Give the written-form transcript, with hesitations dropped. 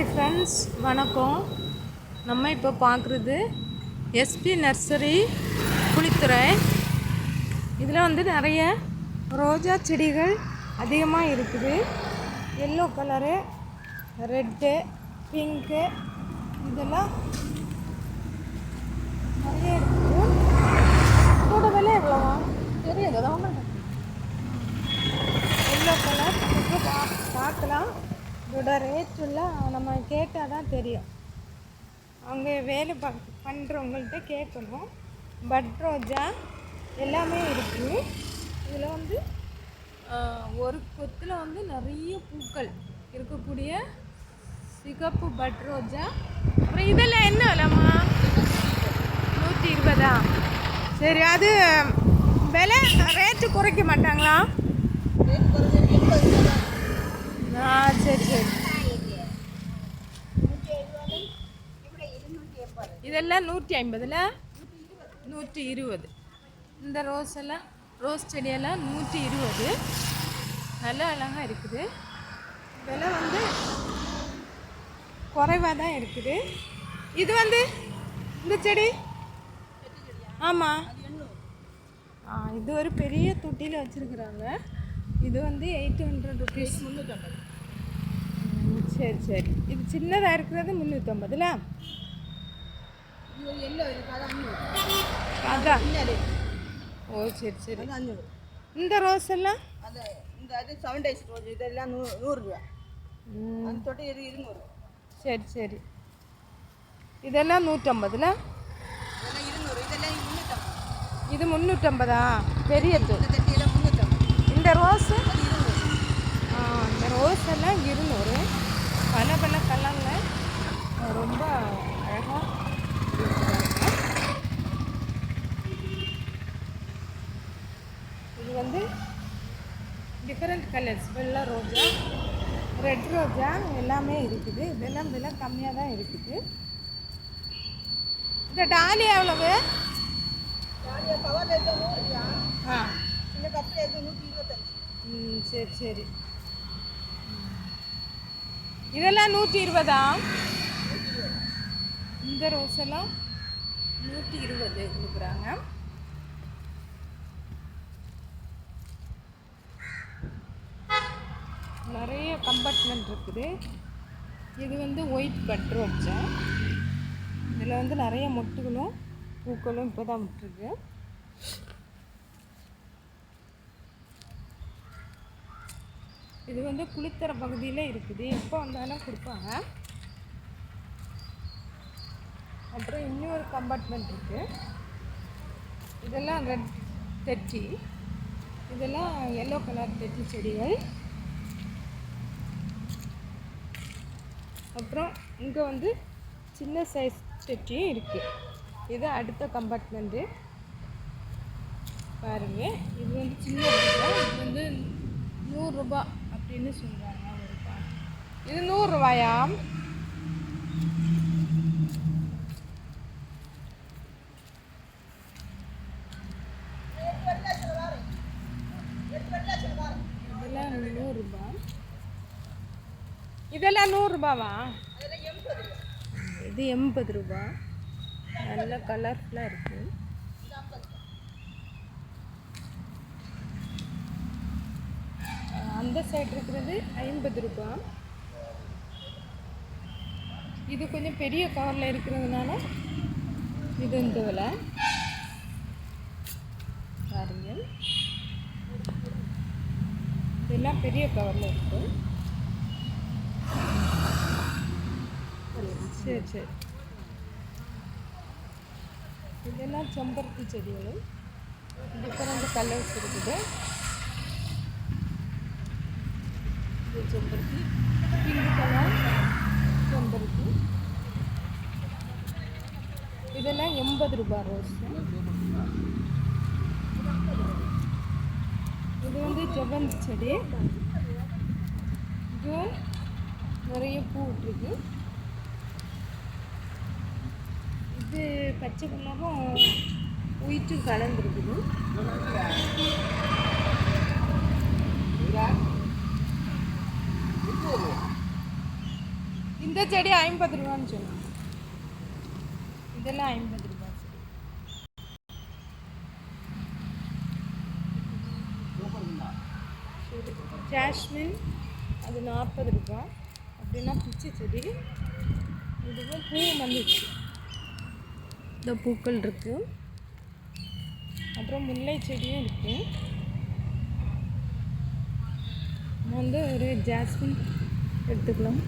Hi friends, வணக்கம். நம்ம இப்போ பார்க்குறது எஸ்பி நர்சரி குளித்துறை. இதில் வந்து நிறைய ரோஜா செடிகள் அதிகமாக இருக்குது. எல்லோ கலரு, ரெட்டு, பிங்க்கு இதெல்லாம் நிறைய இருக்குது. இதோட விலை எவ்வளோவா தெரியாது. அதான் எல்லோ கலர் இப்போ பார்க்கலாம். இதோட ரேட்டெல்லாம் நம்ம கேட்டால் தான் தெரியும். அவங்க வேலை பண்ணுறவங்கள்ட்ட கேட்கணும். பட் ரோஜா எல்லாமே இருக்குது. இதில் வந்து ஒரு கொத்தில் வந்து நிறைய பூக்கள் இருக்கக்கூடிய சிகப்பு பட் ரோஜா. அப்புறம் இதெல்லாம் என்ன விலைம்மா? 120. சரி, அது விலை ரேட்டு குறைக்க மாட்டாங்களா? சரி சரி. இதெல்லாம் 150. 120. இந்த ரோஸ் எல்லாம், ரோஸ் செடியெல்லாம் 120. நல்ல அழகாக இருக்குது. விலை வந்து குறைவாக தான் இருக்குது. இது வந்து இந்த செடி ஆமாம், இது ஒரு பெரிய தொட்டியில் வச்சுருக்குறாங்க. இது வந்து 800 ருபீஸ். 350. சரி சரி. இது சின்னதாக இருக்கிறது 350. அதான். ஓ சரி சரி. இந்த ரோஸ் எல்லாம் அது 7 days ரோஸ், இதெல்லாம் 100 ரூபா. தொட்டி 200. சரி சரி. இதெல்லாம் 150. இதெல்லாம் 200. இதெல்லாம் 350. இது 350. பெரியது. தொட்டியெல்லாம் 350. இந்த ரோஸு 200. இந்த ரோஸ் எல்லாம் 200. பல பல கலரில் ரொம்ப அழகாக. இது வந்து டிஃப்ரெண்ட் கலர்ஸ். வெள்ளை ரோஜா, ரெட் ரோஜா எல்லாமே இருக்குது. இதெல்லாம் விலை கம்மியாக தான் இருக்குது. இந்த டாலியா எவ்வளவு? கவரில் இருக்க 100 ரூபா. இந்த கப்பில் இருக்க 125. சரி சரி. இதெல்லாம் 120. இந்த ரோஸ் எல்லாம் 120 கொடுக்குறாங்க. நிறைய கம்பார்ட்மெண்ட் இருக்குது. இது வந்து ஒயிட் பட் ரோஜா. இதில் வந்து நிறைய மொட்டுகளும் பூக்களும் இப்போ தான் விட்டுருக்கு. இது வந்து குளித்தர பகுதியில் இருக்குது. எப்போ வந்தாலும் கொடுப்பாங்க. அப்புறம் இன்னொரு கம்பார்ட்மெண்ட் இருக்குது. இதெல்லாம் ரெட் தெட்டி. இதெல்லாம் எல்லோ கலர் தெட்டி செடிகள். அப்புறம் இங்கே வந்து சின்ன சைஸ் தெட்டியும் இருக்குது. இது அடுத்த கம்பார்ட்மெண்ட்டு பாருங்கள். இது வந்து சின்ன ரூபா. இது வந்து 100 ரூபா அப்படின்னு சொல்கிறாங்க. இது 100 ரூபாயா? இதெல்லாம் 100 ரூபா. இதெல்லாம் 100 ரூபாவா? இது 80 ரூபா. நல்ல கலர்ஃபுல்லாக இருக்குது. அந்த சைடு இருக்கிறது 50 ரூபா. இது கொஞ்சம் பெரிய கவரில் இருக்கிறதுனால இது இந்த விலை பாருங்க. இதெல்லாம் பெரிய கவரில் இருக்கு. சரி சரி. இதெல்லாம் செம்பருத்தி செடிகள். டிஃப்ரெண்ட் கலர்ஸ் இருக்குது. இது செம்பருத்தி, பிங்க் கலர் செம்பருத்தி. இதெல்லாம் 80 ரூபா ரோஸ். இது வந்து ஜெவந்தி செடி. இது நிறைய பூ விட்டுருக்கு. இது பச்சை கலரும் ஒயிட்டும் கலந்துருக்குது. இந்த இந்த செடி 50 ரூபான்னு சொன்னேன். இதெல்லாம் 50 ரூபா. ஜாஸ்மின் அது 40 ரூபா. அப்படின்னா பிச்சை செடி. இதுவும் பூ வந்துச்சு. இந்த பூக்கள் இருக்கு. அப்புறம் முல்லை செடியும் இருக்கு. நம்ம வந்து ஒரு ஜாஸ்மின் எடுத்துக்கலாம்.